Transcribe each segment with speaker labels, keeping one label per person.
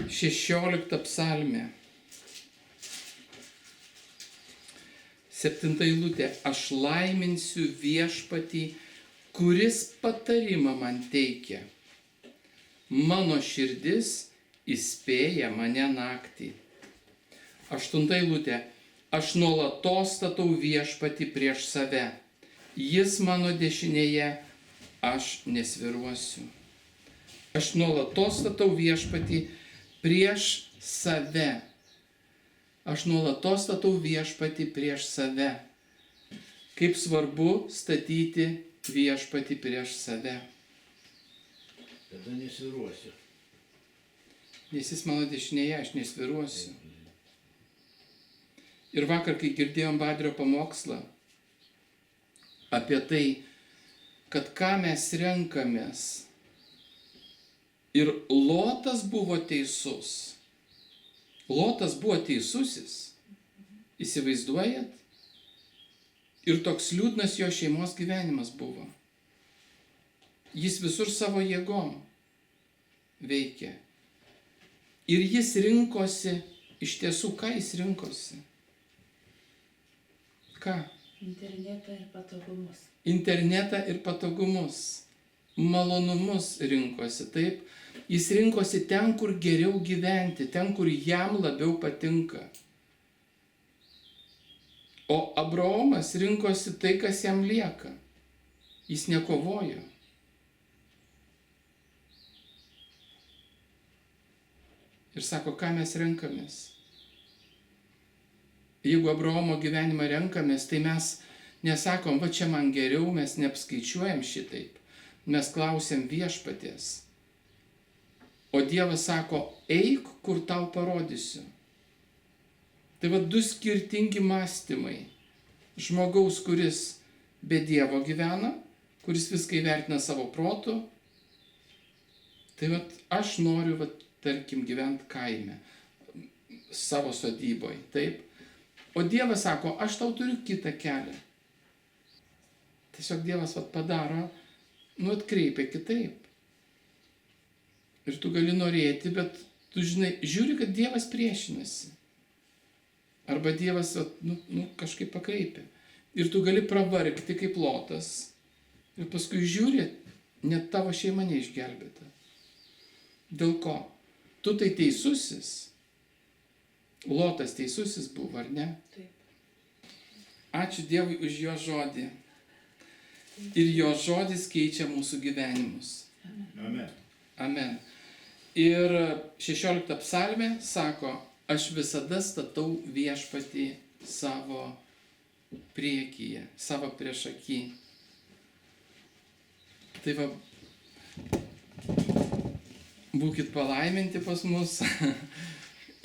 Speaker 1: 16 psalmė. 7 eilutė. Aš laiminsiu viešpatį, kuris patarimą man teikia. Mano širdis įspėja mane naktį. 8 eilutė. Aš nuolatos statau viešpatį prieš save. Jis mano dešinėje, aš nesviruosiu. Aš nuolatos statau viešpatį prieš save. Aš nuolatos statau viešpatį prieš save. Kaip svarbu statyti viešpatį prieš save.
Speaker 2: Tada nesviruosiu.
Speaker 1: Nes jis mano dešinėje, aš nesviruosiu. Ir vakar, kai girdėjom Badrio pamokslą apie tai, kad ką mes renkamės. Ir Lotas buvo teisus. Lotas buvo teisusis. Įsivaizduojat? Ir toks liūdnas jo šeimos gyvenimas buvo. Jis visur savo jėgom veikė. Ir jis rinkosi, iš tiesų, ką jis rinkosi? Ką?
Speaker 3: Internetą ir patogumus.
Speaker 1: Internetą ir patogumus. Malonumus rinkosi, taip. Jis rinkosi ten, kur geriau gyventi, ten, kur jam labiau patinka. O Abraomas rinkosi tai, kas jam lieka. Jis nekovojo. Ir sako, ką mes renkamės. Jeigu Abraomo gyvenimą renkamės, tai mes nesakom, va čia man geriau, mes neapskaičiuojam šitaip. Mes klausiam viešpaties. O Dievas sako, eik, kur tau parodysiu. Tai va du skirtingi mąstymai. Žmogaus, kuris be Dievo gyvena, kuris viską įvertina savo protu. Tai va aš noriu, va, tarkim, gyventi kaime, savo sodyboje, taip. O Dievas sako, aš tau turiu kitą kelią. Tiesiog Dievas va padaro, atkreipia kitaip. Ir tu gali norėti, bet tu žinai, žiūri, kad Dievas priešinasi. Arba Dievas kažkaip pakreipia. Ir tu gali pravargti kaip Lotas. Ir paskui žiūri, net tavo šeima neišgelbėta. Dėl ko? Tu tai teisusis. Lotas teisusis buvo, ar ne?
Speaker 3: Taip.
Speaker 1: Ačiū Dievui už jo žodį. Ir jo žodis keičia mūsų gyvenimus.
Speaker 2: Amen.
Speaker 1: Amen. Ir 16 psalmė sako, aš visada statau viešpatį savo priekyje, savo priešaky. Tai va, būkit palaiminti pas mus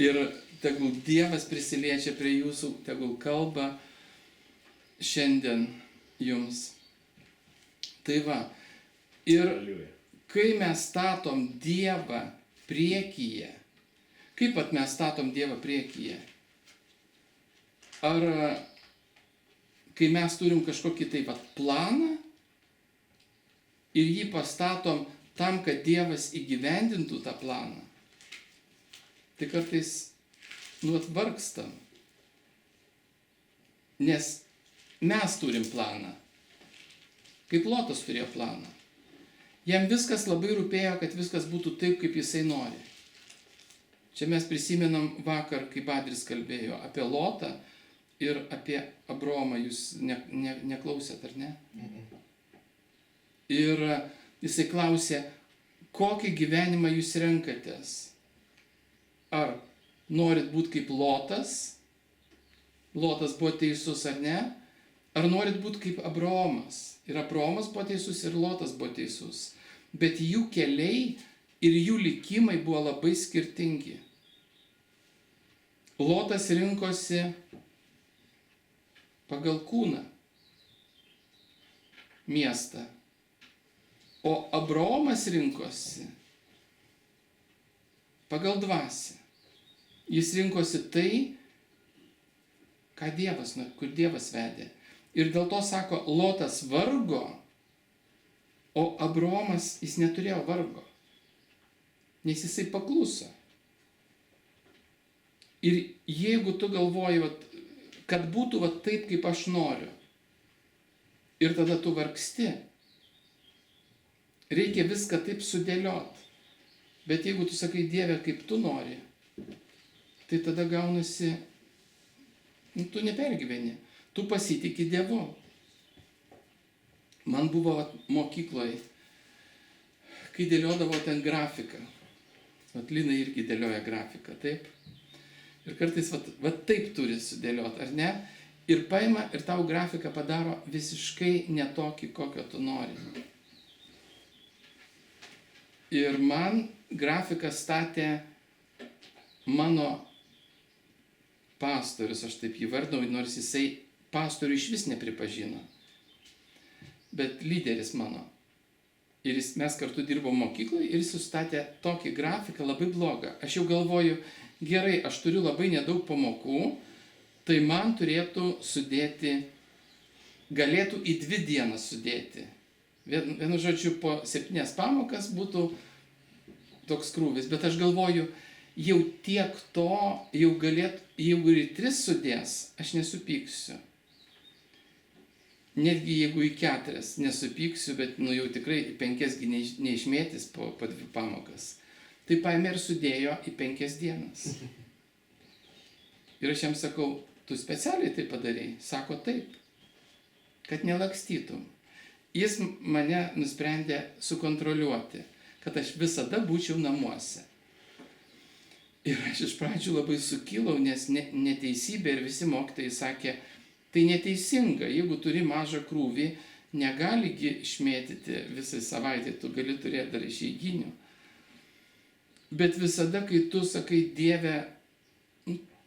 Speaker 1: ir tegul Dievas prisiliečia prie jūsų, tegul kalba šiandien jums. Tai va, ir kai mes statom Dievą priekyje, kaip pat mes statom Dievą priekyje? Ar kai mes turim kažkokį taip pat planą ir jį pastatom tam, kad Dievas įgyvendintų tą planą, tai kartais atvargstam, nes mes turim planą, kaip Lotas turėjo planą. Jam viskas labai rūpėjo, kad viskas būtų taip, kaip jisai nori. Čia mes prisimenam vakar, kai Badris kalbėjo apie Lotą ir apie Abraomą. Jūs neklausėt, ar ne? Ir jisai klausė, kokį gyvenimą jūs renkatės? Ar norit būti kaip Lotas? Lotas buvo teisus, ar ne? Ar norit būti kaip Abraomas? Ir Abraomas buvo teisus, ir Lotas buvo teisus. Bet jų keliai ir jų likimai buvo labai skirtingi. Lotas rinkosi pagal kūną miestą, o Abraomas rinkosi pagal dvasią. Jis rinkosi tai, kur Dievas vedė. Ir dėl to sako, Lotas vargo, o Abraomas jis neturėjo vargo, nes jisai pakluso. Ir jeigu tu galvoji, vat, kad būtų vat, taip, kaip aš noriu, ir tada tu vargsti, reikia viską taip sudėliot. Bet jeigu tu sakai, Dieve, kaip tu nori, tai tada gaunasi, tu nepergyveni, tu pasitiki Dievu. Man buvo mokykloje, kai dėliodavo ten grafiką. Vat Lina irgi dėlioja grafiką, taip. Ir kartais vat taip turi sudėliot, ar ne? Ir paima ir tau grafiką padaro visiškai netokį, kokio tu nori. Ir man grafiką statė mano pastorius, aš taip jį vardau, nors jisai pastorių iš vis nepripažino. Bet lyderis mano. Ir mes kartu dirbom mokykloje ir jis sustatė tokį grafiką labai blogą. Aš jau galvoju, gerai, aš turiu labai nedaug pamokų, tai man turėtų sudėti, galėtų į 2 dienas sudėti. Vienu žodžiu, po 7 pamokas būtų toks krūvis. Bet aš galvoju, jau tiek to, jau ir į 3 sudės, aš nesupyksiu. Netgi jeigu į 4 nesupyksiu, bet jau tikrai 5 neišmėtis po 2 pamokas. Tai paėmė ir sudėjo į 5 dienas. Ir aš jam sakau, tu specialiai tai padarei? Sako taip, kad nelakstytum. Jis mane nusprendė sukontroliuoti, kad aš visada būčiau namuose. Ir aš iš pradžių labai sukilau, nes neteisybė ir visi mokytojai sakė, tai neteisinga, jeigu turi mažą krūvį, negaligi išmėtyti visai savaitę, tu gali turėti dar išeiginių. Bet visada, kai tu sakai, Dieve,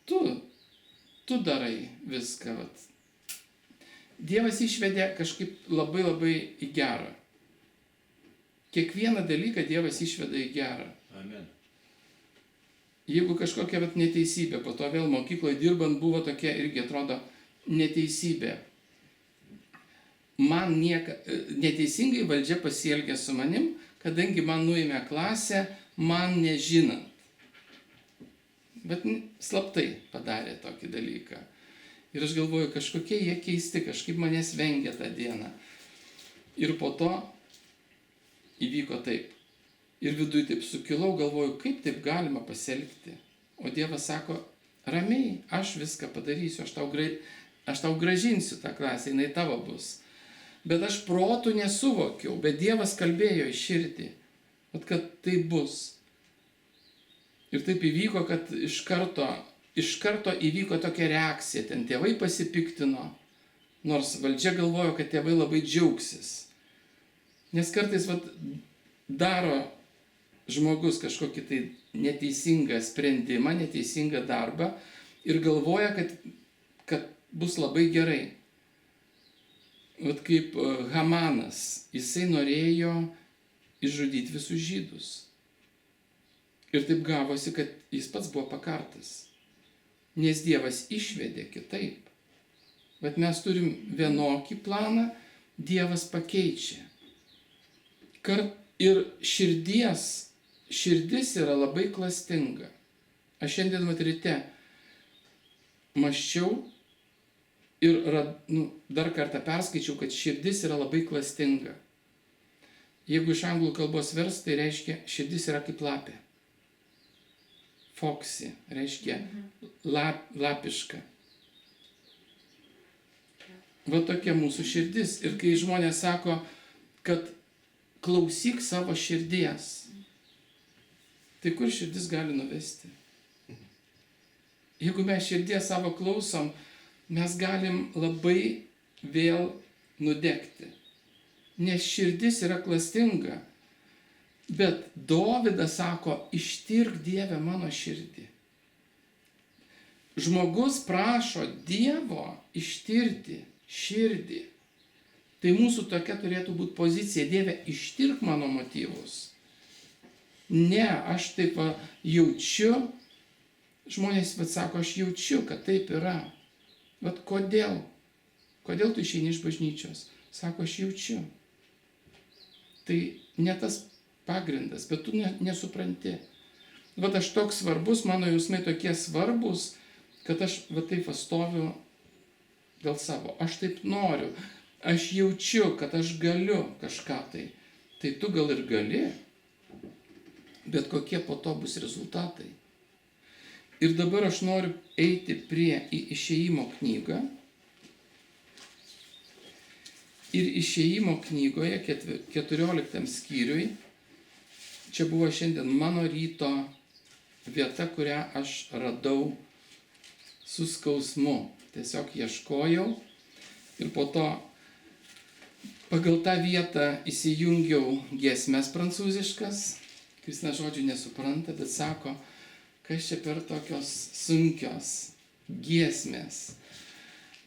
Speaker 1: tu darai viską. Vat. Dievas išvedė kažkaip labai į gerą. Kiekvieną dalyką Dievas išveda į gerą.
Speaker 2: Amen.
Speaker 1: Jeigu kažkokia neteisybė, po to vėl mokykloje dirbant buvo tokia irgi atrodo neteisybė. Man neteisingai valdžia pasielgė su manim, kadangi man nuėmė klasę, man nežinant. Bet slaptai padarė tokį dalyką. Ir aš galvoju, kažkokie jie keisti, kažkaip manęs vengia tą dieną. Ir po to įvyko taip. Ir viduj taip sukilau, galvoju, kaip taip galima pasielgti. O Dievas sako, ramiai, aš viską padarysiu, aš tau gražinsiu tą klasę, jinai tavo bus. Bet aš protų nesuvokiau, bet Dievas kalbėjo į širdį, kad tai bus. Ir taip įvyko, kad iš karto įvyko tokia reakcija, ten tėvai pasipiktino, nors valdžia galvojo, kad tėvai labai džiaugsis. Nes kartais daro žmogus kažkokį tai neteisingą sprendimą, neteisingą darbą ir galvoja, kad bus labai gerai. Kaip Hamanas, jisai norėjo išžudyti visus žydus. Ir taip gavosi, kad jis pats buvo pakartas. Nes Dievas išvedė kitaip. Bet mes turim vienokį planą, Dievas pakeičia. Ir širdis yra labai klastinga. Aš šiandien ryte mąsčiau ir dar kartą perskaičiau, kad širdis yra labai klastinga. Jeigu iš anglų kalbos vers, tai reiškia, širdis yra kaip lapė. Foxy reiškia lapiška. Va tokia mūsų širdis. Ir kai žmonės sako, kad klausyk savo širdies, tai kur širdis gali nuvesti? Jeigu mes širdies savo klausom, mes galim labai vėl nudegti. Nes širdis yra klastinga. Bet Dovydas sako, ištirk Dieve mano širdį. Žmogus prašo Dievo ištirti širdį. Tai mūsų tokia turėtų būti pozicija. Dieve, ištirk mano motyvus. Ne, aš taip jaučiu. Žmonės sako, aš jaučiu, kad taip yra. Bet kodėl? Kodėl tu išeini iš bažnyčios? Sako, aš jaučiu. Tai ne tas pagrindas, bet tu nesupranti. vat aš toks svarbus, mano jausmai tokie svarbus, kad aš va taip va stoviu dėl savo. Aš taip noriu, aš jaučiu, kad aš galiu kažką tai. Tai tu gal ir gali, bet kokie po to bus rezultatai. Ir dabar aš noriu eiti į Išėjimo knygą. Ir Išėjimo knygoje 14 skyriui, čia buvo šiandien mano ryto vieta, kurią aš radau su skausmu. Tiesiog ieškojau ir po to pagal tą vietą įsijungiau giesmes prancūziškas. Kristina žodžių nesupranta, bet sako, kas čia per tokios sunkios giesmės.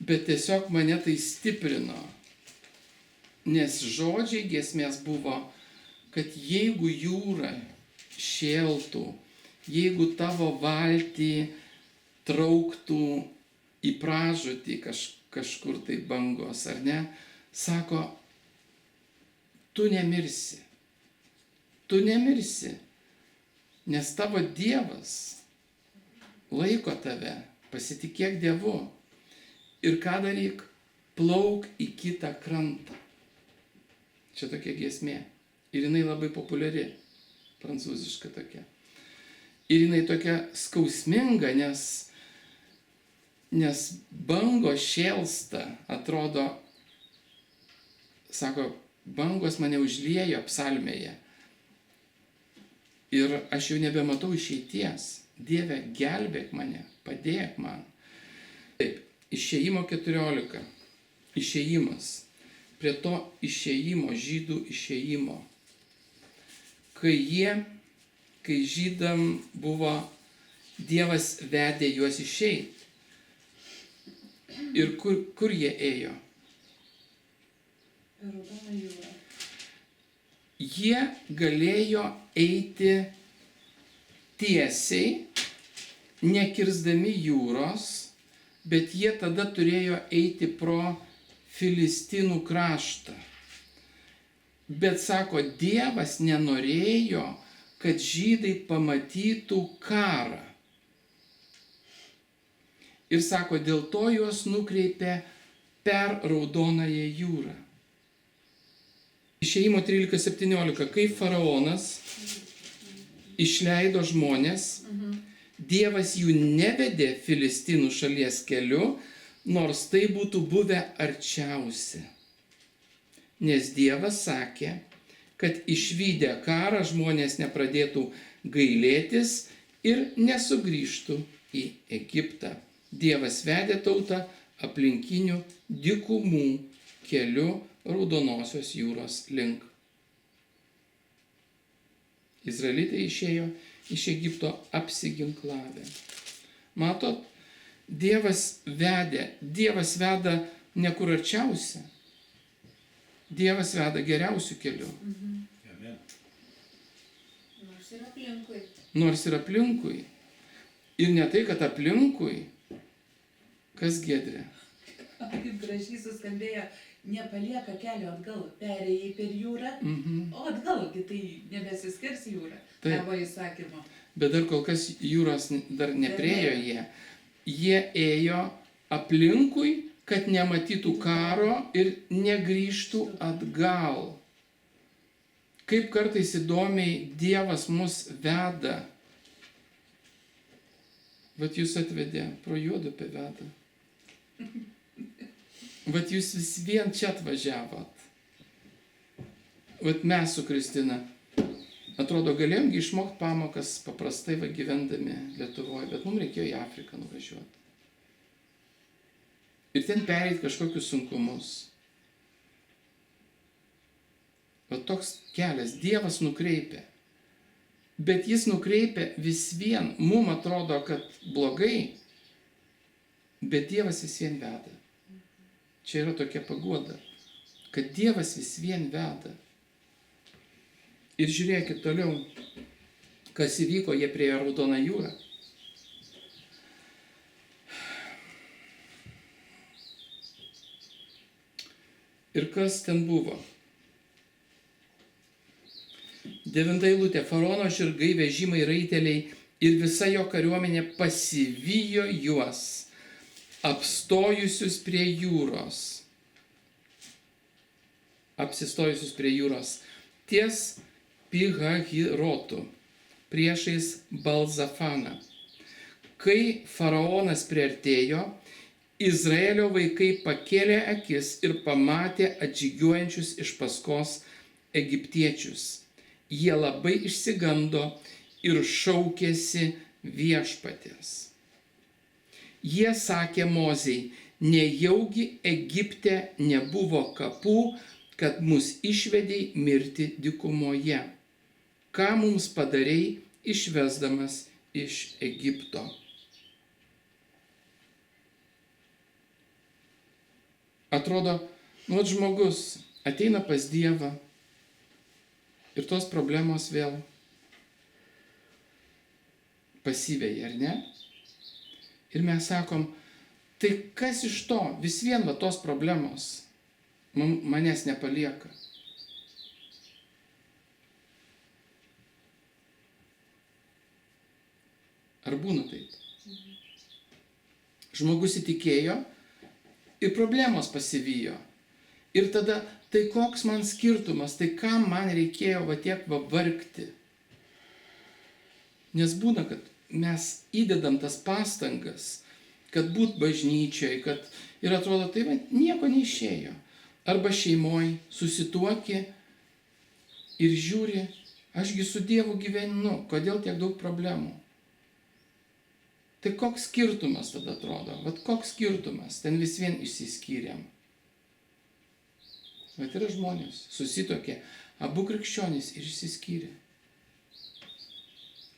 Speaker 1: Bet tiesiog mane tai stiprino. Nes žodžiai giesmės buvo, kad jeigu jūra šėltų, jeigu tavo valtį trauktų į pražūtį kažkur tai bangos, ar ne, sako, tu nemirsi. Tu nemirsi, nes tavo Dievas laiko tave, pasitikėk Dievu. Ir ką daryk? Plauk į kitą krantą. Čia tokia giesmė. Ir jinai labai populiari, prancūziška tokia. Ir jinai tokia skausminga, nes bangos šėlsta, atrodo, sako, bangos mane užliejo psalmėje. Ir aš jau nebematau išeities. Dieve, gelbėk mane, padėk man. Taip, Išėjimo 14. Išėjimas. Prie to išėjimo, žydų išėjimo. Kai žydam buvo, Dievas vedė juos išeiti. Ir kur jie ėjo?
Speaker 3: Per Raudoną jūrą.
Speaker 1: Jie galėjo eiti tiesiai, nekirsdami jūros, bet jie tada turėjo eiti pro Filistinų kraštą. Bet sako, Dievas nenorėjo, kad žydai pamatytų karą. Ir sako, dėl to juos nukreipė per Raudonąją jūrą. Išėjimo 13:17. Kai faraonas išleido žmonės, Dievas jų nevedė Filistinų šalies keliu, nors tai būtų buvę arčiausia. Nes Dievas sakė, kad išvydę karą žmonės nepradėtų gailėtis ir nesugrįžtų į Egiptą. Dievas vedė tautą aplinkinių dykumų keliu Raudonosios jūros link. Izraelitai išėjo iš Egipto apsiginklavę. Matot, Dievas veda ne kur arčiausia. Dievas veda geriausių kelių.
Speaker 2: Amen.
Speaker 3: Nors ir aplinkui.
Speaker 1: Ir ne tai, kad aplinkui, kas Giedrė.
Speaker 3: Kaip gražiai suskambėjo, nepalieka kelio atgal, perėjai per jūrą, o atgalgi tai nebesiskirs jūra.
Speaker 1: Taip.
Speaker 3: Tavo įsakymo.
Speaker 1: Bet dar kol kas jūros dar nepriejo jie. Jie ėjo aplinkui, kad nematytų karo ir negrįžtų atgal. Kaip kartais įdomiai Dievas mus veda. Vat jūs atvedė, pro Juodupę veda. Vat jūs vis vien čia atvažiavot. Vat mes su Kristina, atrodo, galėjomgi išmokti pamokas paprastai va gyvendami Lietuvoje, bet mums reikėjo į Afriką nuvažiuoti. Ir ten pereiti kažkokius sunkumus. Va toks kelias, Dievas nukreipia. Bet jis nukreipia vis vien, mums atrodo, kad blogai, bet Dievas vis vien veda. Čia yra tokia paguoda, kad Dievas vis vien veda. Ir žiūrėkit toliau, kas įvyko, jie priėjo Raudoną jūrą. Ir kas ten buvo? 9 eilutė. Faraono žirgai, vežimai, raiteliai ir visa jo kariuomenė pasivijo juos, apsistojusius prie jūros, ties Pihahirotu, priešais Balzafaną. Kai faraonas priartėjo, Izraelio vaikai pakėlė akis ir pamatė atžygiuojančius iš paskos egiptiečius. Jie labai išsigando ir šaukėsi viešpaties. Jie sakė Mozei, nejaugi Egipte nebuvo kapų, kad mus išvedei mirti dykumoje. Ką mums padarei, išvesdamas iš Egipto? Atrodo, žmogus ateina pas Dievą ir tos problemos vėl pasiveja, ar ne? Ir mes sakom, tai kas iš to? Vis vien tos problemos manęs nepalieka. Ar būna taip? Žmogus įtikėjo ir problemos pasivijo. Ir tada, tai koks man skirtumas, tai kam man reikėjo tiek vargti? Nes būna, kad mes įdedam tas pastangas, kad būt bažnyčiai, ir atrodo, tai nieko neišėjo. Arba šeimoj susituokė ir žiūri, ašgi su Dievu gyvenu, kodėl tiek daug problemų? Tai koks skirtumas tada atrodo? Koks skirtumas? Ten vis vien išsiskyrėm. Yra žmonės, susituokė, abu krikščionys ir išsiskyrė.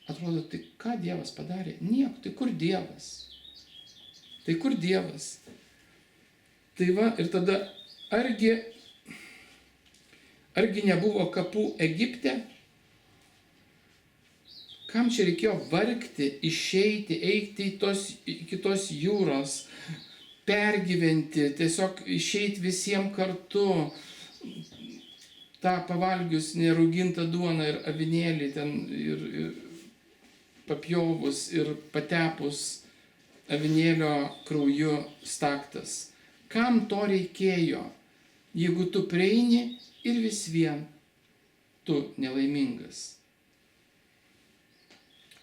Speaker 1: Atrodo, tai ką Dievas padarė? Nieko, tai kur Dievas? Tai kur Dievas? Tai ir tada, argi nebuvo kapų Egipte? Kam čia reikėjo vargti, išeiti, eiti iki tos jūros, pergyventi, tiesiog išeiti visiems kartu, tą pavalgius nerūgintą duoną ir avinėlį ten ir papjovus ir patepus avinėlio krauju staktas. Kam to reikėjo, jeigu tu prieini ir vis vien tu nelaimingas?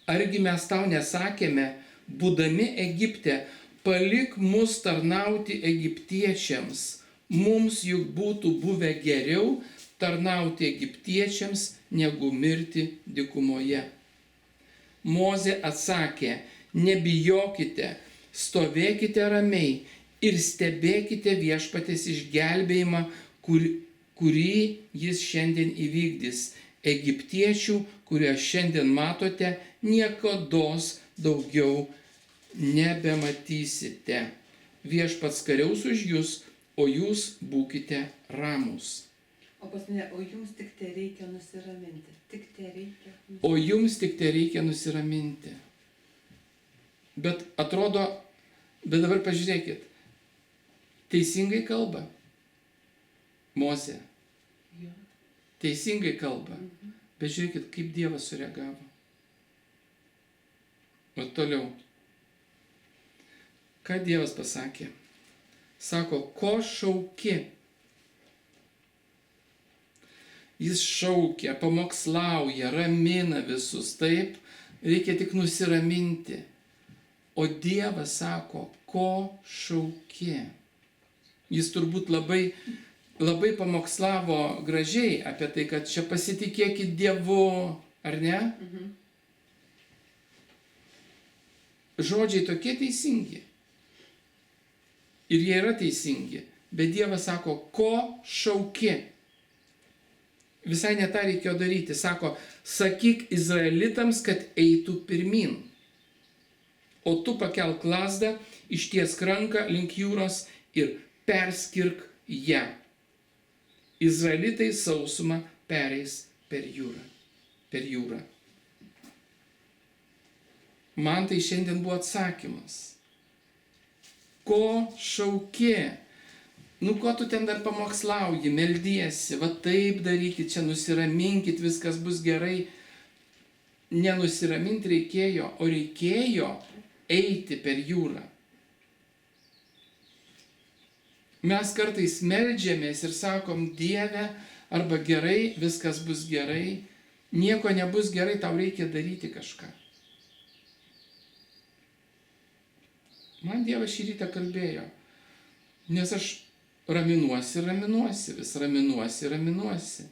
Speaker 1: Argi mes tau nesakėme, būdami Egipte, palik mus tarnauti egiptiečiams, mums juk būtų buvę geriau tarnauti egiptiečiams, negu mirti dykumoje. Mozė atsakė, nebijokite, stovėkite ramiai ir stebėkite viešpaties išgelbėjimą, kurį jis šiandien įvykdys. Egiptiečių, kuriuos šiandien matote, niekados daugiau nebematysite. Viešpats kariaus už jūs, o jūs būkite ramūs.
Speaker 3: O jums tik tai reikia nusiraminti.
Speaker 1: O jums tik tai reikia nusiraminti. Bet atrodo, dabar pažiūrėkit, teisingai kalba Mozė. Teisingai kalba. Bet žiūrėkit, kaip Dievas sureagavo. O toliau. Ką Dievas pasakė? Sako, ko šauki? Jis šaukia, pamokslauja, ramina visus. Taip, reikia tik nusiraminti. O Dievas sako, ko šauki? Jis turbūt labai pamokslavo gražiai apie tai, kad čia pasitikėkit Dievu, ar ne? Žodžiai tokie teisingi. Ir jie yra teisingi. Bet Dievas sako, ko šauki? Visai ne tą reikėjo daryti. Sako, sakyk izraelitams, kad eitų pirmin. O tu pakelk lazdą, ištiesk ranką link jūros ir perskirk ją. Izraelitai sausumą pereis per jūrą. Man tai šiandien buvo atsakymas. Ko šauki? nu ko tu ten dar pamokslauji, meldiesi, va taip darykit, čia nusiraminkit, viskas bus gerai. Nenusiraminti reikėjo, o reikėjo eiti per jūrą. Mes kartais meldžiamės ir sakom, Dieve, arba gerai, viskas bus gerai, nieko nebus gerai, tau reikia daryti kažką. Man Dievas šį rytą kalbėjo, nes aš raminuosi, vis raminuosi,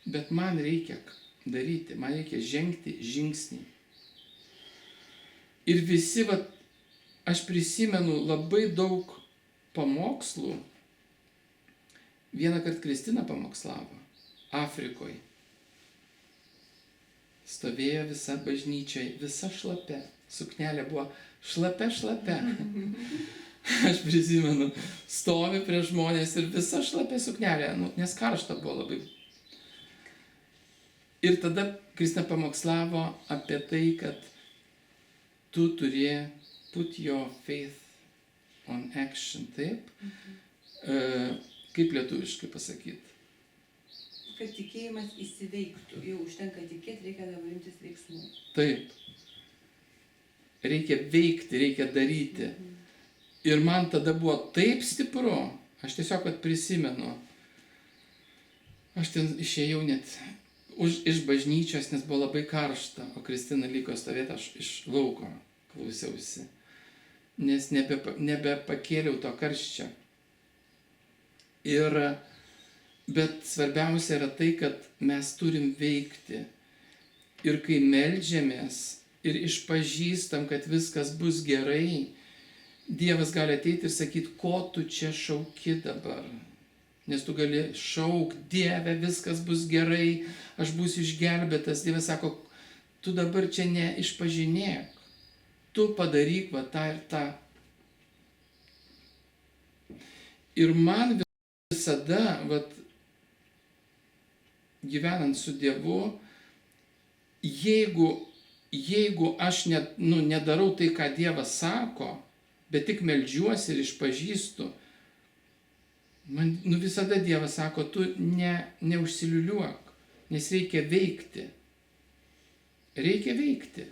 Speaker 1: bet man reikia daryti, man reikia žengti žingsnį. Ir visi, aš prisimenu labai daug pamokslų. Vieną kartą Kristina pamokslavo Afrikoje. Stovėjo visa bažnyčia, visa šlapia. Suknelė buvo šlapia. Aš prisimenu, stovi prie žmonės ir visa šlapia suknelė, nes karšta buvo labai. Ir tada Kristina pamokslavo apie tai, kad tu turi put your faith on action, taip? Kaip lietuviškai pasakyti?
Speaker 4: Kad tikėjimas įsiveiktų, jau užtenka tikėti, reikia dabar imtis veiksmų.
Speaker 1: Taip. Reikia veikti, reikia daryti. Ir man tada buvo taip stipru, aš tiesiog prisimenu. Aš ten išėjau net iš bažnyčios, nes buvo labai karšta, o Kristina liko stovėti, aš iš lauko klausiausi, nes nebepakėliau to karščio. Bet svarbiausia yra tai, kad mes turim veikti. Ir kai meldžiamės ir išpažįstam, kad viskas bus gerai, Dievas gali ateiti ir sakyti, ko tu čia šauki dabar. Nes tu gali šaukti, Dieve, viskas bus gerai, aš būsiu išgelbėtas. Dievas sako, tu dabar čia neišpažinėk, tu padaryk tą ir tą. Ir man visada, gyvenant su Dievu, jeigu aš nedarau tai, ką Dievas sako, bet tik meldžiuosi ir išpažįstu, man visada Dievas sako, tu neužsiliuliuok, nes reikia veikti. Reikia veikti.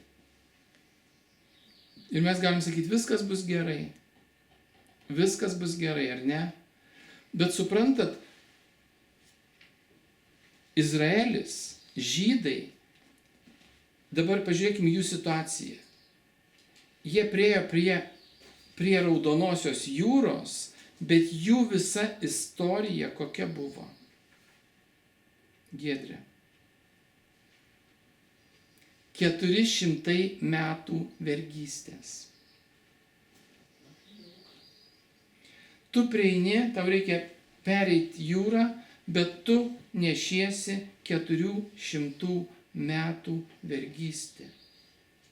Speaker 1: Ir mes galim sakyti, viskas bus gerai. Viskas bus gerai, ar ne? Bet suprantat, Izraelis, žydai, dabar pažiūrėkime jų situaciją. Jie priėjo prie Raudonosios jūros, bet jų visa istorija kokia buvo? Giedrė. 400 metų vergystės. Tu prieini, tau reikia pereiti jūrą, bet tu nešiesi 400 metų vergystę.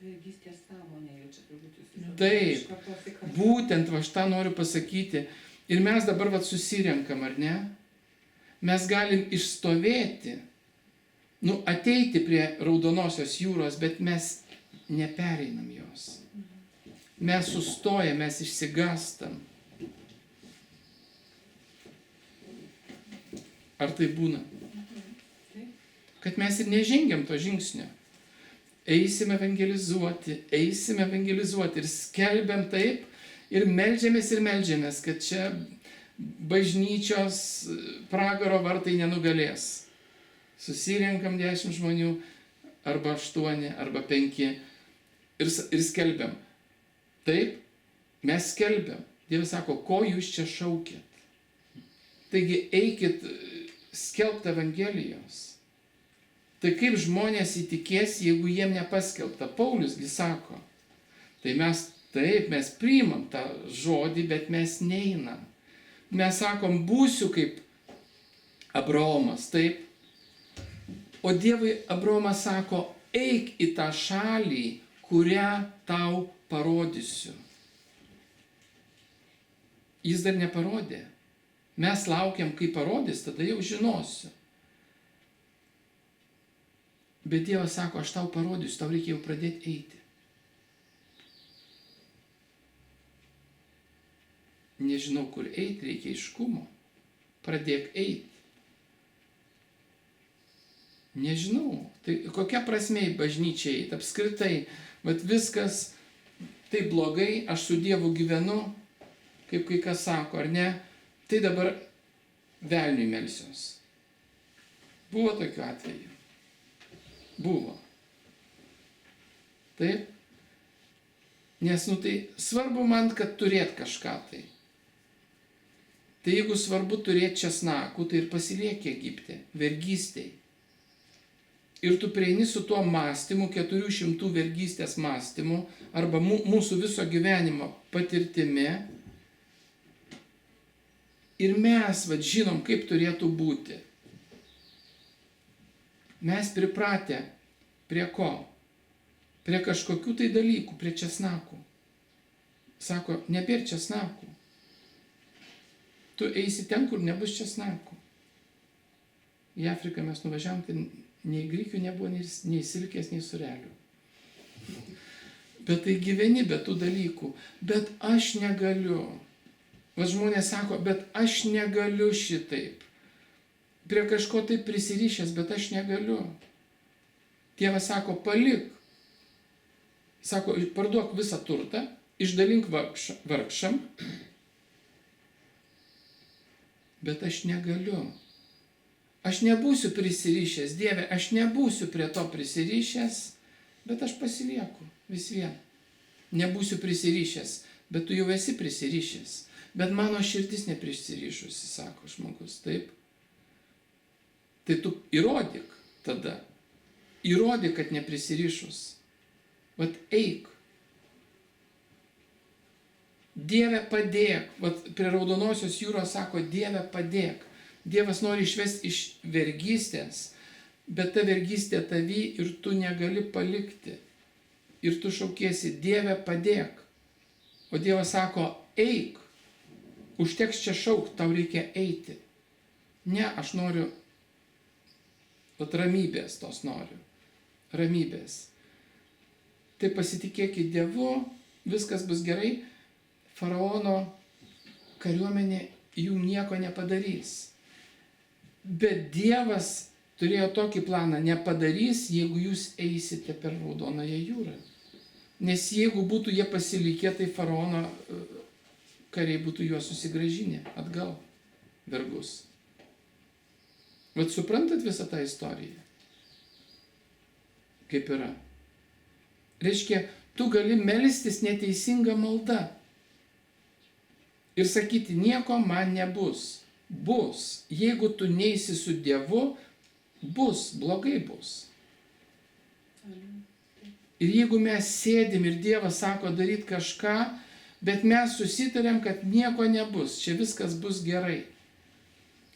Speaker 4: Vergystės sąmonė jau čia turbūt jūs.
Speaker 1: Taip, būtent aš tą noriu pasakyti. Ir mes dabar susirenkam, ar ne? Mes galim išstovėti, ateiti prie Raudonosios jūros, bet mes nepereinam jos. Mes sustojam, mes išsigastam. Ar tai būna? Kad mes ir nežengiam to žingsnio. Eisime evangelizuoti ir skelbiam taip, ir meldžiamės, kad čia bažnyčios pragaro vartai nenugalės. Susirenkam 10 žmonių, arba 8, arba 5 ir skelbiam. Taip, mes skelbiam. Dievas sako, ko jūs čia šaukėt? Taigi eikit skelbti Evangelijos. Tai kaip žmonės įtikės, jeigu jiem nepaskelbta? Pauliusgi sako, tai mes priimam tą žodį, bet mes neinam. Mes sakom, būsiu kaip Abraomas, taip? O Dievui Abraomas sako, eik į tą šalį, kurią tau parodysiu. Jis dar neparodė. Mes laukiam, kai parodys, tada jau žinosiu. Bet Dievas sako, aš tau parodysiu, tau reikia jau pradėti eiti. nežinau, kur eiti, reikia aiškumo. Pradėk eiti. Nežinau, tai kokia prasme į bažnyčią eiti, apskritai, bet viskas taip blogai, aš su Dievu gyvenu, kaip kai kas sako, ar ne, tai dabar velniui melsiuos. Buvo tokių atvejų. Buvo. Taip? Nes, tai svarbu man, kad turėt kažką tai. Tai jeigu svarbu turėti česnakų, tai ir pasiliek Egipte, vergystėj. Ir tu prieini su tuo mąstymu, 400 vergystės mąstymu, arba mūsų viso gyvenimo patirtimi. Ir mes, žinom, kaip turėtų būti. Mes pripratę prie ko? Prie kažkokių tai dalykų, prie česnakų. Sako, nebėr česnakų. Tu eisi ten, kur nebus česnakų. Į Afriką mes nuvažiavom, tai nei grikių nebuvo, nei silkės, nei surelių. Bet tai gyveni be tų dalykų. Bet aš negaliu. Žmonės sako, bet aš negaliu šitaip. Prie kažko taip prisirišęs, bet aš negaliu. Dievas sako, palik. Sako, parduok visą turtą, išdalink vargšam. Bet aš negaliu. Aš nebūsiu prisirišęs, Dieve, aš nebūsiu prie to prisirišęs, bet aš pasilieku vis vien. Nebūsiu prisirišęs, bet tu jau esi prisirišęs. Bet mano širdis neprisirišusi, sako žmogus, taip. Tai tu įrodyk tada. Įrodyk, kad neprisirišus. Vat eik. Dieve padėk. Vat prie Raudonosios jūros sako, Dieve padėk. Dievas nori išvesti iš vergystės, bet ta vergystė tavy ir tu negali palikti. Ir tu šaukiesi, Dieve padėk. O Dievas sako, eik. Užteks čia šaukt, tau reikia eiti. Ne, aš noriu, ramybės tos noriu. Ramybės. Tai pasitikėkit Dievu, viskas bus gerai. Faraono kariuomenė jų nieko nepadarys. Bet Dievas turėjo tokį planą, nepadarys, jeigu jūs eisite per Raudonąją jūrą. Nes jeigu būtų jie pasilikę, tai faraono kariai būtų juos susigrąžinę atgal, vergus. Vat suprantat visą tą istoriją? Kaip yra? Reiškia, tu gali melstis neteisingą maldą ir sakyti, nieko man nebus. Bus. Jeigu tu neisi su Dievu, bus, blogai bus. Ir jeigu mes sėdim ir Dievas sako daryti kažką, bet mes susitarėm, kad nieko nebus, čia viskas bus gerai.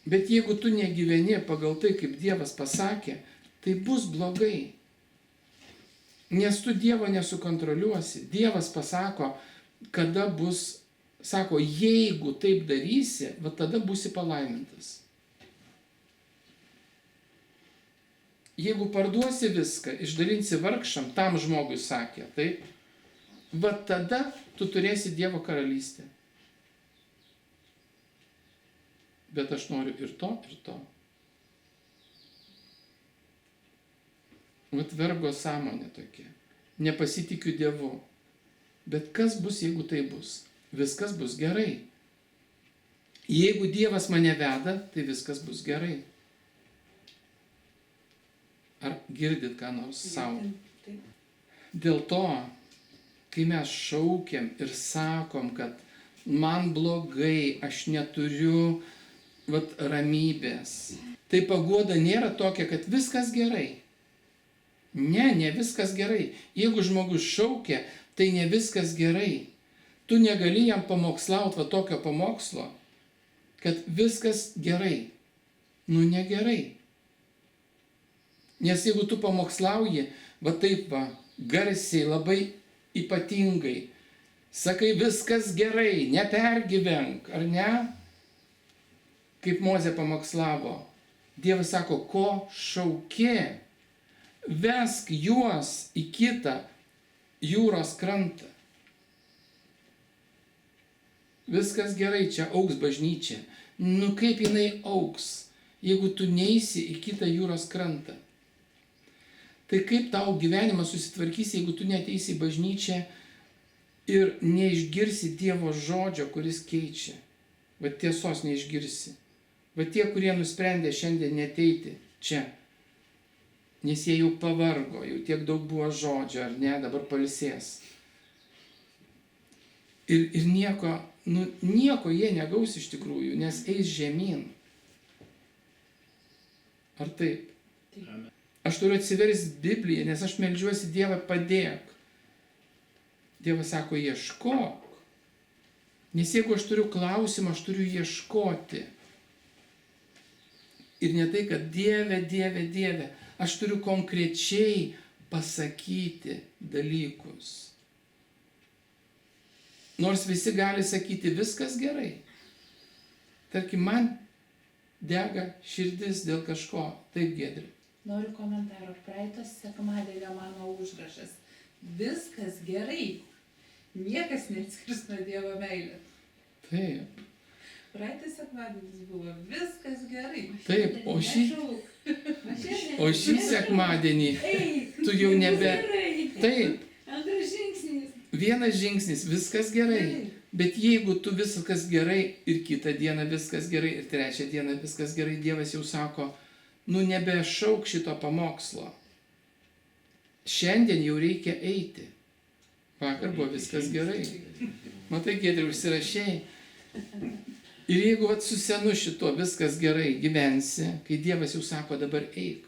Speaker 1: Bet jeigu tu negyveni pagal tai, kaip Dievas pasakė, tai bus blogai. Nes tu Dievo nesukontroliuosi. Dievas pasako, kada bus, sako, jeigu taip darysi, va tada būsi palaimintas. Jeigu parduosi viską, išdalinsi vargšam, tam žmogui sakė, taip, va tada tu turėsi Dievo karalystę. Bet aš noriu ir to, ir to. Vat vergo sąmonė tokia. Nepasitikiu Dievu. Bet kas bus, jeigu tai bus? Viskas bus gerai. Jeigu Dievas mane veda, tai viskas bus gerai. Ar girdit ką nors savo? Dėl to, kai mes šaukiam ir sakom, kad man blogai, aš neturiu ramybės, tai paguoda nėra tokia, kad viskas gerai. Ne viskas gerai. Jeigu žmogus šaukia, tai ne viskas gerai. Tu negali jam pamokslauti tokio pamokslo, kad viskas gerai. Negerai. Nes jeigu tu pamokslauji, taip garsiai, labai ypatingai, sakai viskas gerai, nepergyvenk, ar ne? Kaip Mozė pamokslavo. Dievas sako, ko šauki? Vesk juos į kitą jūros krantą. Viskas gerai, čia augs bažnyčia. Nu kaip jinai augs, jeigu tu neisi į kitą jūros krantą? Tai kaip tau gyvenimas susitvarkys, jeigu tu neteisi į bažnyčią ir neišgirsi Dievo žodžio, kuris keičia? Va tiesos neišgirsi. Va tie, kurie nusprendė šiandien neteiti čia, nes jie jau pavargo, jau tiek daug buvo žodžio, ar ne, dabar pailsės. Ir nieko jie negaus iš tikrųjų, nes eis žemyn. Ar taip?
Speaker 2: Amen.
Speaker 1: Aš turiu atsiversti Bibliją, nes aš meldžiuosi Dievą, padėk. Dievas sako, ieškok. Nes jeigu aš turiu klausimą, aš turiu ieškoti. Ir ne tai, kad Dieve, Dieve, Dieve, aš turiu konkrečiai pasakyti dalykus. Nors visi gali sakyti, viskas gerai. Tarkim, man dega širdis dėl kažko. Taip, Giedrė.
Speaker 3: Noriu komentaro. Praeitos sekmadienio mano užrašas. Viskas gerai. Niekas neatskirs nuo Dievo meilės.
Speaker 1: Taip.
Speaker 3: Praeitas sekmadienis buvo. Viskas gerai.
Speaker 1: Taip, o šį sekmadienį tu jau nebe... Taip.
Speaker 4: Antras žingsnis.
Speaker 1: Vienas žingsnis, viskas gerai. Bet jeigu tu viskas gerai ir kitą dieną viskas gerai ir trečią dieną viskas gerai, Dievas jau sako, nebešauk šito pamokslo. Šiandien jau reikia eiti. Vakar buvo viskas gerai. Matai, Giedrė, užsirašėjai. Ir jeigu su senu šito viskas gerai gyvensi, kai Dievas jau sako, dabar eik.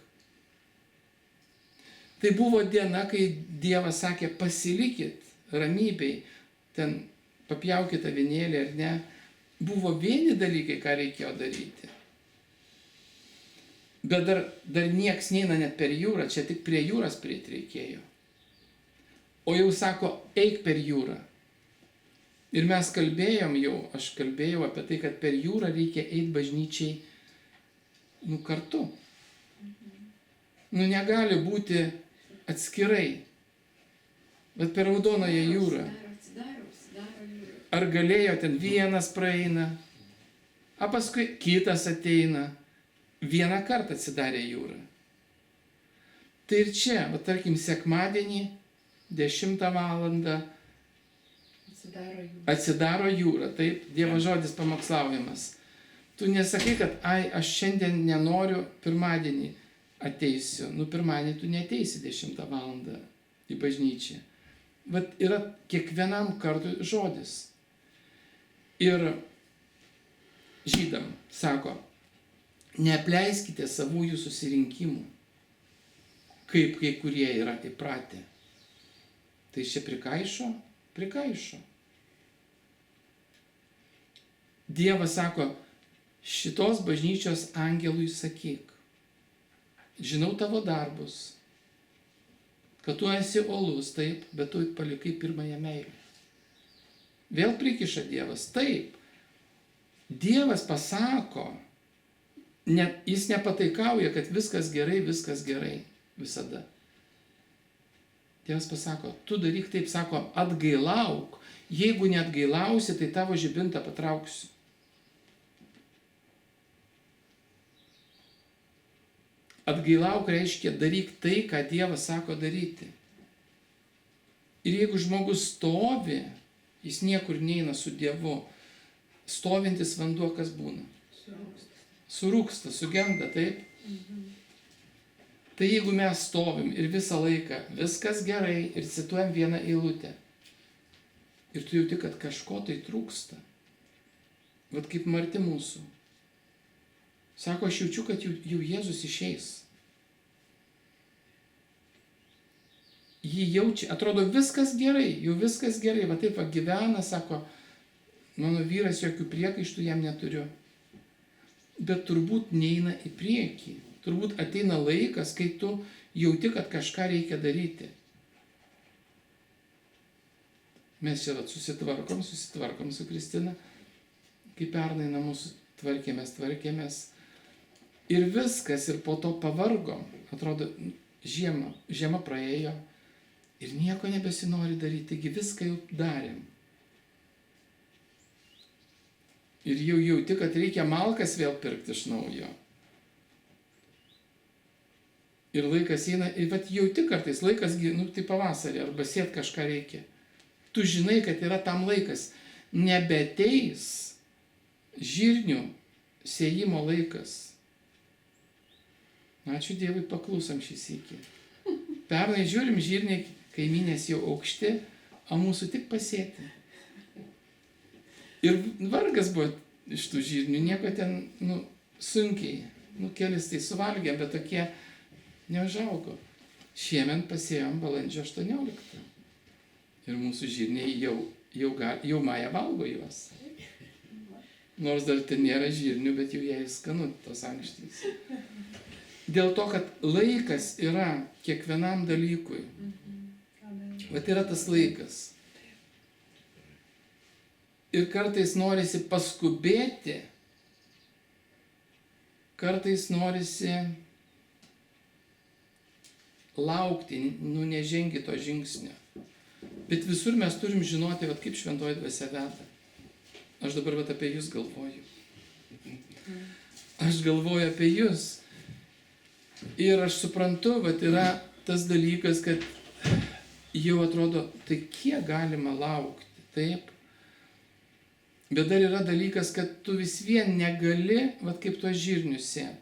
Speaker 1: Tai buvo diena, kai Dievas sakė, pasilikit ramybei, ten papjaukit avinėlį ar ne. Buvo vieni dalykai, ką reikėjo daryti. Bet dar nieks neina net per jūrą, čia tik prie jūros prieit reikėjo. O jau sako, eik per jūrą. Ir mes aš kalbėjau apie tai, kad per jūrą reikia eiti bažnyčiai kartu. Negali būti atskirai. Bet per Raudonąją jūrą. Ar galėjo ten vienas praeina, a paskui kitas ateina. Vieną kartą atsidarė jūra. Tai ir čia, tarkim, sekmadienį, 10 valandą atsidaro jūra. Taip, Dievo žodis pamokslaujamas. Tu nesakai, kad aš šiandien nenoriu, pirmadienį ateisiu. Pirmadienį tu neteisi 10 valandą į bažnyčią. Vat yra kiekvienam kartui žodis. Ir žydam sako, neapleiskite savųjų susirinkimų, kaip kai kurie yra įpratę. Tai čia prikaišo? Prikaišo. Dievas sako, šitos bažnyčios angelui sakyk, žinau tavo darbus, kad tu esi uolus, taip, bet tu palikai pirmąją meilę. Vėl prikiša Dievas, taip. Dievas pasako, jis nepataikauja, kad viskas gerai visada. Dievas pasako, tu daryk taip, sako, atgailauk. Jeigu neatgailausi, tai tavo žibintą patrauksiu. Atgailauk reiškia daryk tai, ką Dievas sako daryti. Ir jeigu žmogus stovi, jis niekur neina su Dievu. Stovintis vanduo kas būna? Surūksta, sugenda, taip? Tai jeigu mes stovim ir visą laiką viskas gerai ir cituojam vieną eilutę ir tu jauti, kad kažko tai trūksta, vat kaip Marti mūsų. Sako, aš jaučiu, kad jau Jėzus išeis. Jį jaučia, atrodo viskas gerai, jau viskas gerai, va taip gyvena, sako, mano vyras jokių priekaištų jam neturiu. Bet turbūt neina į priekį. Turbūt ateina laikas, kai tu jauti, kad kažką reikia daryti. Mes čia susitvarkom su Kristina, kaip pernai namus tvarkėmės. Ir viskas, ir po to pavargom. Atrodo, žiema praėjo ir nieko nebesinori daryti, taigi viską jau darėm. Ir jau jauti, kad reikia malkas vėl pirkti iš naujo. Ir laikas eina, ir vat jauti kartais, laikas, tai pavasarį, arba sėt kažką reikia. Tu žinai, kad yra tam laikas. Nebeteis žirnių sėjimo laikas. Ačiū Dievui, paklusam šį sykį. Pernai žiūrim, žirniai kaimynės jau aukšti, o mūsų tik pasėti. Ir vargas buvo iš tų žirnių, nieko ten, sunkiai. Kelis tai suvalgė, bet tokie neužaugo. Šiemet pasėjom balandžio 18. Ir mūsų žirniai jau Maja valgo juos. Nors dar ten nėra žirnių, bet jau jai skanu tos ankštys. Dėl to, kad laikas yra kiekvienam dalykui. Vat yra tas laikas. Ir kartais norisi paskubėti, kartais norisi laukti, nežengi to žingsnio. Bet visur mes turim žinoti, vat kaip šventoji dvasia veda. Aš dabar vat apie jūs galvoju. Aš galvoju apie jūs. Ir aš suprantu, vat yra tas dalykas, kad jau atrodo, tai kiek galima laukti, taip? Bet dar yra dalykas, kad tu vis vien negali, vat kaip tuos žirnius sėt.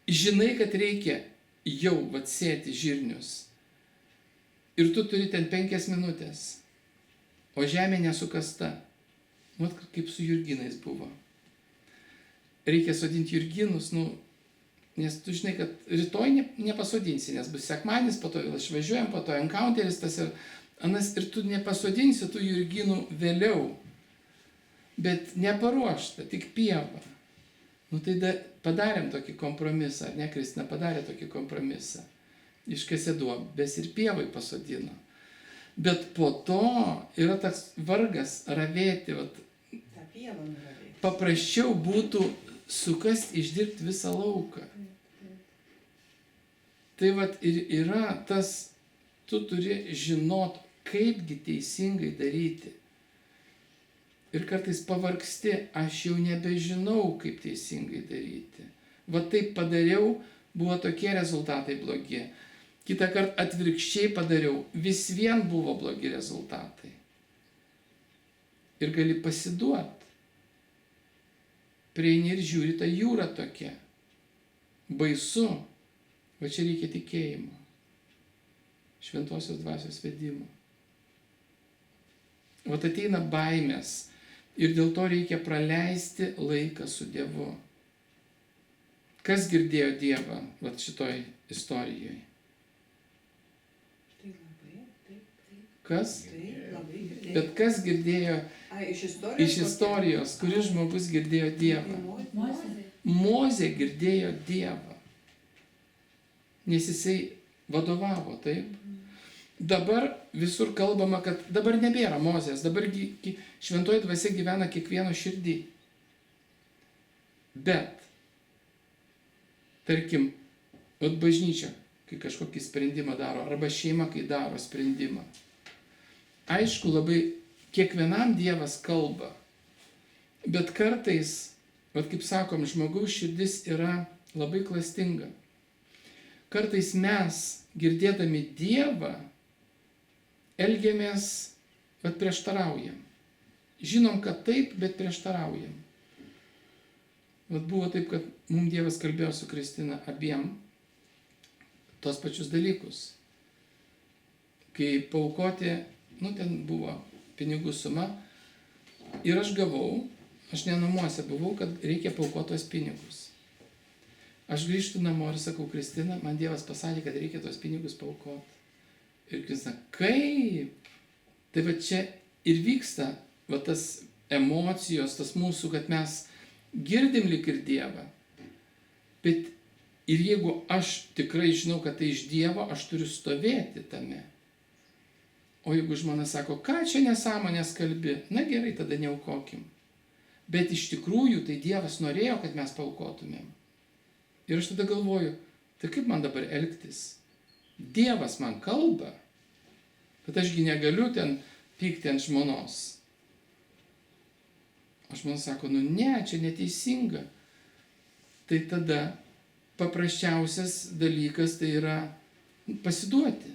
Speaker 1: Žinai, kad reikia jau vat sėti žirnius. Ir tu turi ten 5 minutės, o žemė nesukasta. Vat kaip su jurginais buvo. Reikia sodinti jurginus, nes tu žinai, kad rytoj nepasodinsi, nes bus sekmadienis, po to vėl išvažiuojam, po to encounteris tas ir anas, ir tu nepasodinsi tų jurginų vėliau. Bet neparuošta, tik pieva. Tai padarėm tokį kompromisą, ar ne, Kristina padarė tokį kompromisą. Iškasė duobes ir pievai pasodino. Bet po to yra tas vargas ravėti,
Speaker 4: Ta pieva nuravėti.
Speaker 1: Paprasčiau būtų sukast išdirbti visą lauką. Tai ir yra tas, tu turi žinot, kaipgi teisingai daryti. Ir kartais pavargsti, aš jau nebežinau, kaip teisingai daryti. Taip padariau, buvo tokie rezultatai blogi. Kitą kartą atvirkščiai padariau, vis vien buvo blogi rezultatai. Ir gali pasiduoti. Prieini ir žiūri, ta jūra tokia. Baisu. Va čia reikia tikėjimo. Šventosios dvasios vedimo. Ateina baimės. Ir dėl to reikia praleisti laiką su Dievu. Kas girdėjo Dievą šitoj istorijoje?
Speaker 4: Tai labai, taip.
Speaker 1: Kas?
Speaker 4: Tai labai girdėjau.
Speaker 1: Bet kas girdėjo iš istorijos, kuris žmogus girdėjo Dievą? Mozė girdėjo Dievą. Nes jisai vadovavo, taip? Dabar visur kalbama, kad dabar nebėra Mozės, dabar šventoji dvasia gyvena kiekvieno širdį. Bet, tarkim, bažnyčia, kai kažkokį sprendimą daro, arba šeima, kai daro sprendimą. Aišku, labai kiekvienam Dievas kalba, bet kartais, kaip sakom, žmogaus širdis yra labai klastinga. Kartais mes, girdėdami Dievą, elgiamės, bet prieštaraujam. Žinom, kad taip, bet prieštaraujam. Buvo taip, kad mums Dievas kalbėjo su Kristina abiem tos pačius dalykus. Kai paaukoti, ten buvo pinigų suma ir aš gavau, aš ne namuose buvau, kad reikia paaukoti tos pinigus. Aš grįžtu namo ir sakau, Kristina, man Dievas pasakė, kad reikia tos pinigus paaukoti. Ir Kristina, kaip? Tai čia ir vyksta tas emocijos, tas mūsų, kad mes girdim lyg ir Dievą. Bet ir jeigu aš tikrai žinau, kad tai iš Dievo, aš turiu stovėti tame. O jeigu žmona sako, ką čia nesąmonės kalbi, na gerai, tada neaukokim. Bet iš tikrųjų tai Dievas norėjo, kad mes paaukotumėm. Ir aš tada galvoju, tai kaip man dabar elgtis? Dievas man kalba, bet ašgi negaliu ten pykti ant žmonos. Aš man sako, nu ne, čia neteisinga. Tai tada paprasčiausias dalykas tai yra pasiduoti.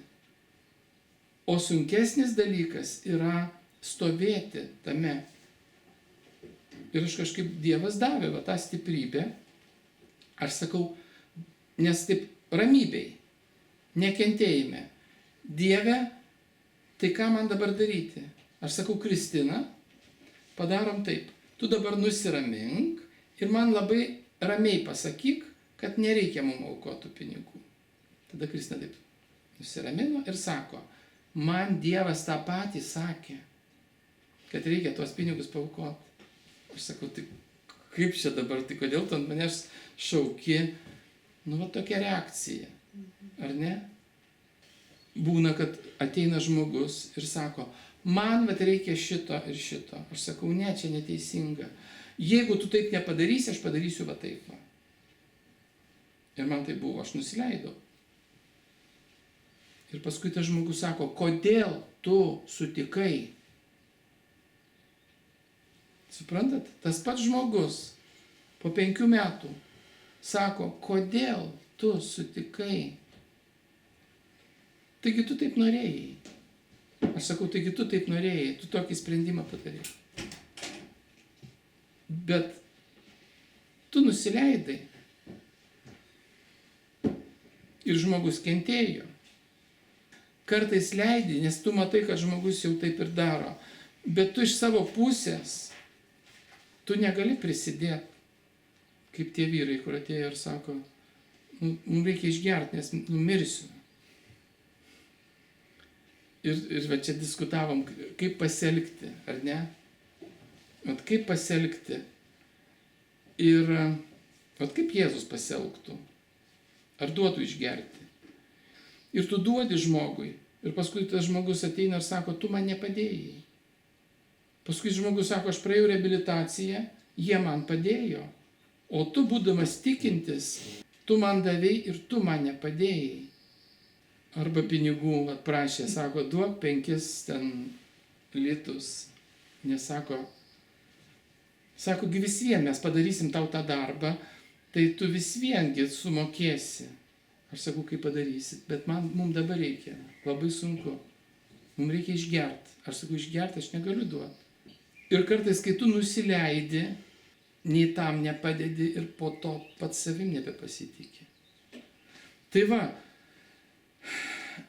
Speaker 1: O sunkesnis dalykas yra stovėti tame. Ir aš kažkaip Dievas davė va, tą stiprybę. Aš sakau, nes taip ramybei, nekentėjime. Dieve, tai ką man dabar daryti? Aš sakau, Kristina, padarom taip. Tu dabar nusiramink ir man labai ramiai pasakyk, kad nereikia mums aukotų pinigų. Tada Kristina taip nusiramino ir sako, man Dievas tą patį sakė, kad reikia tuos pinigus paaukoti. Aš sakau, tai kaip čia dabar, tai kodėl tu ant manęs šauki? Nu, va tokia reakcija, ar ne? Būna, kad ateina žmogus ir sako, man vat reikia šito ir šito. Aš sakau, ne, čia neteisinga. Jeigu tu taip nepadarysi, aš padarysiu va taip. Va. Ir man tai buvo, aš nusileidau. Ir paskui tas žmogus sako, kodėl tu sutikai? Suprantat? Tas pats žmogus po 5 metų sako, kodėl tu sutikai? Taigi tu taip norėjai. Aš sakau, taigi tu taip norėjai, tu tokį sprendimą padarėjai. Bet tu nusileidai. Ir žmogus kentėjo. Kartais leidi, nes tu matai, kad žmogus jau taip ir daro. Bet tu iš savo pusės, tu negali prisidėti. Kaip tie vyrai, kur atėjo ir sako, mums reikia išgerti, nes numirsiu. Ir va čia diskutavom, kaip pasielgti, ar ne? Vat kaip pasielgti. Ir vat kaip Jėzus pasielgtų. Ar duotų išgerti. Ir tu duodi žmogui. Ir paskui tas žmogus ateina ir sako, tu man nepadėjai. Paskui žmogus sako, aš praėjau reabilitaciją, jie man padėjo. O tu, būdamas tikintis, tu man davei ir tu man nepadėjai. Arba pinigų prašė, sako, duok 5 litus. Nesako, vis vien mes padarysim tau tą darbą, tai tu vis viengi sumokėsi. Aš sakau, kaip padarysit, bet mums dabar reikia, labai sunku. Mums reikia išgerti. Aš sakau, išgerti aš negaliu duoti. Ir kartais, kai tu nusileidi, nei tam nepadedi ir po to pats savim nebepasitikė. Tai va,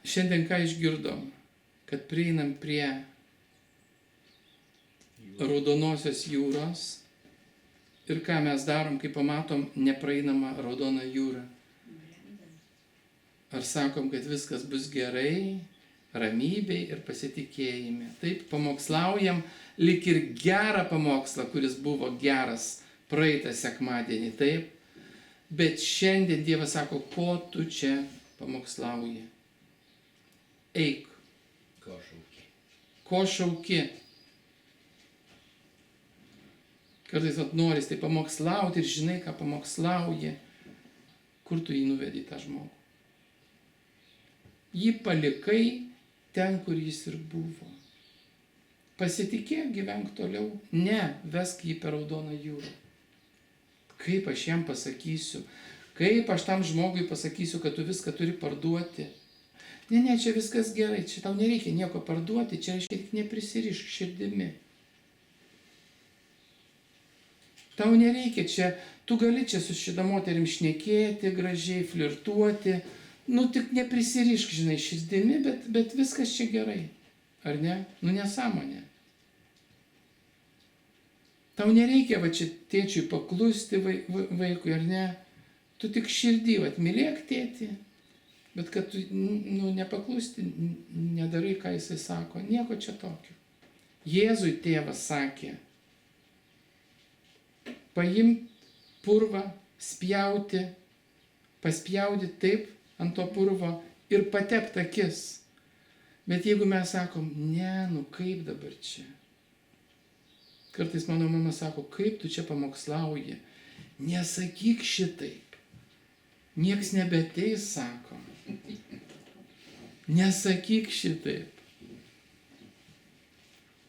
Speaker 1: šiandien ką išgirdom, kad prieinam prie Raudonosios jūros ir ką mes darom, kai pamatom nepraeinamą Raudoną jūrą. Ar sakom, kad viskas bus gerai, ramybei ir pasitikėjime. Taip, pamokslaujam lyg ir gerą pamokslą, kuris buvo geras praeitą sekmadienį, taip. Bet šiandien Dievas sako, ko tu čia pamokslauji. Eik.
Speaker 2: Ko šauki?
Speaker 1: Ko šauki? Kartais noris tai pamokslauti ir žinai, ką pamokslauji. Kur tu jį nuvedi tą žmogų? Jį palikai ten, kur jis ir buvo. Pasitikėk, gyvenk toliau. Ne, vesk jį per Raudoną jūrą. Kaip aš jam pasakysiu? Kaip aš tam žmogui pasakysiu, kad tu viską turi parduoti? Ne, čia viskas gerai, čia tau nereikia nieko parduoti, čia reiškia tik neprisirišk širdimi. Tau nereikia čia, tu gali čia su šitą moterim šnekėti, gražiai flirtuoti, tik neprisirišk, žinai, širdimi, bet viskas čia gerai. Ar ne? Nesąmonė. Tau nereikia va čia tėčiui paklusti vaikui, ar ne? Tu tik širdį, mylėk tėtį, bet kad tu nepaklusti, nedarai, ką jisai sako. Nieko čia tokio. Jėzui tėvas sakė, paimti purvą, spjauti, paspjaudyti taip ant to purvo ir patepti akis. Bet jeigu mes sakom, ne, kaip dabar čia? Kartais mano mama sako, kaip tu čia pamokslauji? Nesakyk šitaip. Nieks nebeteis, sako. Nesakyk šitaip.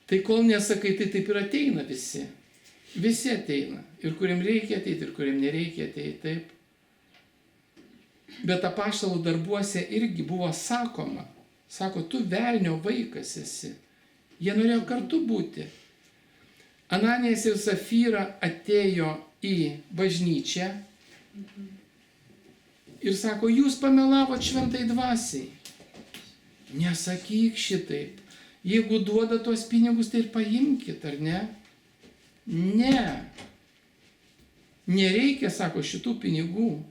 Speaker 1: Tai kol nesakai, tai taip ir ateina visi. Visi ateina. Ir kuriem reikia ateiti, ir kuriem nereikia ateiti, taip. Bet apaštalų darbuose irgi buvo sakoma. Sako, tu velnio vaikas esi. Jie norėjo kartu būti. Ananijas ir Safyra atėjo į bažnyčią ir sako, jūs pamelavot šventai dvasiai. Nesakyk šitaip. Jeigu duoda tuos pinigus, tai ir paimkit, ar ne? Ne. Nereikia, sako, šitų pinigų.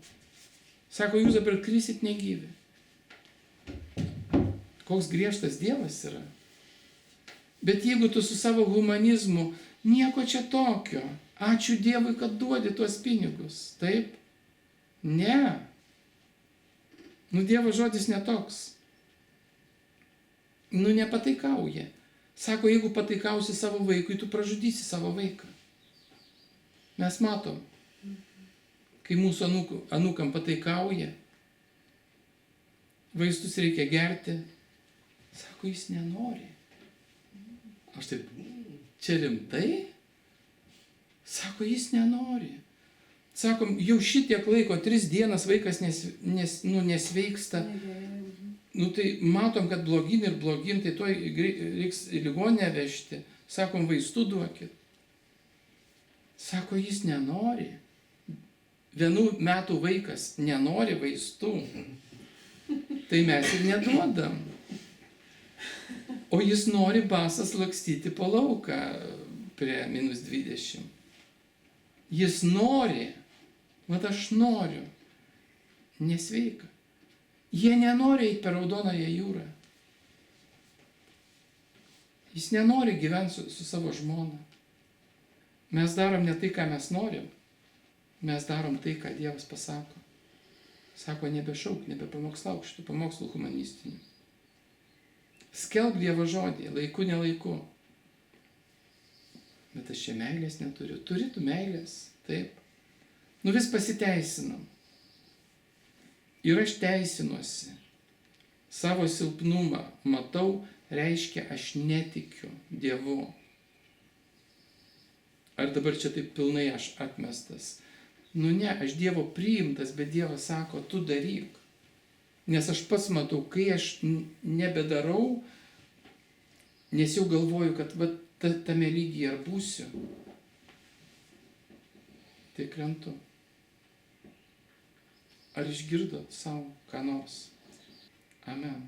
Speaker 1: Sako, jūs dabar krisit negyvi. Koks griežtas Dievas yra. Bet jeigu tu su savo humanizmu, nieko čia tokio. Ačiū Dievui, kad duodi tuos pinigus. Taip? Ne. Dievo žodis netoks. Nepataikauja. Sako, jeigu pataikausi savo vaikui, tu pražudysi savo vaiką. Mes matom, kai mūsų anūkam pataikauja, vaistus reikia gerti, sako, jis nenori. Aš taip, čia rimtai? Sako, jis nenori. Sakom, jau šitiek laiko, 3 dienas vaikas nesveiksta. Tai matom, kad blogyn ir blogyn, tai tuoj reiks į ligoninę vežti. Sakom, vaistų duokit. Sako, jis nenori. 1 metų vaikas nenori vaistų. Tai mes ir neduodam. O jis nori basas lakstyti po lauką prie -20. Jis nori. Vat aš noriu. Nesveika. Jie nenori eiti per Raudonąją jūrą. Jis nenori gyventi su savo žmona. Mes darom ne tai, ką mes norim. Mes darom tai, ką Dievas pasako. Sako, nebešauk, nebepamokslauk šitų pamokslų humanistinių. Skelbk Dievo žodį, laiku, nelaiku. Bet aš čia meilės neturiu. Turi tu meilės, taip. Vis pasiteisinam. Ir aš teisinuosi. Savo silpnumą matau, reiškia, aš netikiu Dievu. Ar dabar čia taip pilnai aš atmestas? Ne, aš Dievo priimtas, bet Dievas sako, tu daryk. Nes aš pats matau, kai aš nebedarau, nes jau galvoju, kad tame lygyje ar būsiu, tai krentu. Ar išgirdot savo ką nors? Amen.